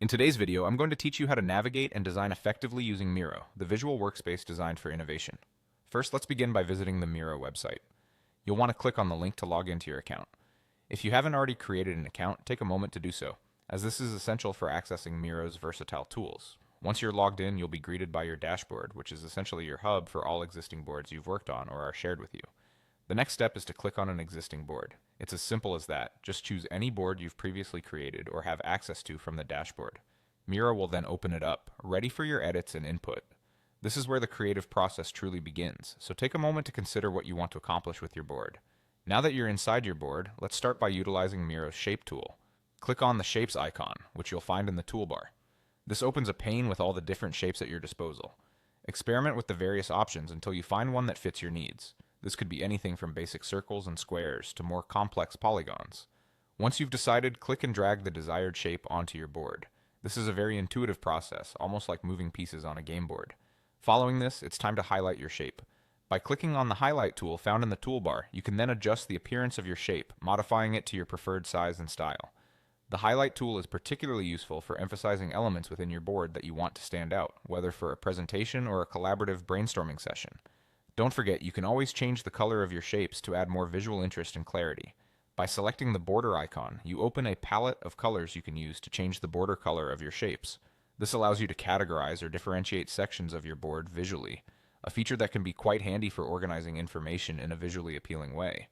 In today's video, I'm going to teach you how to navigate and design effectively using Miro, the visual workspace designed for innovation. First, let's begin by visiting the Miro website. You'll want to click on the link to log into your account. If you haven't already created an account, take a moment to do so, as this is essential for accessing Miro's versatile tools. Once you're logged in, you'll be greeted by your dashboard, which is essentially your hub for all existing boards you've worked on or are shared with you. The next step is to click on an existing board. It's as simple as that. Just choose any board you've previously created or have access to from the dashboard. Miro will then open it up, ready for your edits and input. This is where the creative process truly begins, so take a moment to consider what you want to accomplish with your board. Now that you're inside your board, let's start by utilizing Miro's Shape tool. Click on the Shapes icon, which you'll find in the toolbar. This opens a pane with all the different shapes at your disposal. Experiment with the various options until you find one that fits your needs. This could be anything from basic circles and squares to more complex polygons. Once you've decided, click and drag the desired shape onto your board. This is a very intuitive process, almost like moving pieces on a game board. Following this, it's time to highlight your shape. By clicking on the highlight tool found in the toolbar, you can then adjust the appearance of your shape, modifying it to your preferred size and style. The highlight tool is particularly useful for emphasizing elements within your board that you want to stand out, whether for a presentation or a collaborative brainstorming session. Don't forget, you can always change the color of your shapes to add more visual interest and clarity. By selecting the border icon, you open a palette of colors you can use to change the border color of your shapes. This allows you to categorize or differentiate sections of your board visually, a feature that can be quite handy for organizing information in a visually appealing way.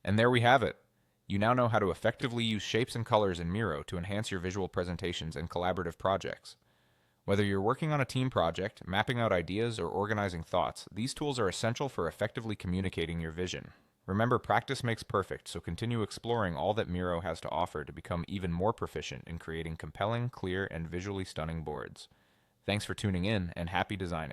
And there we have it. You now know how to effectively use shapes and colors in Miro to enhance your visual presentations and collaborative projects. Whether you're working on a team project, mapping out ideas, or organizing thoughts, these tools are essential for effectively communicating your vision. Remember, practice makes perfect, so continue exploring all that Miro has to offer to become even more proficient in creating compelling, clear, and visually stunning boards. Thanks for tuning in, and happy designing.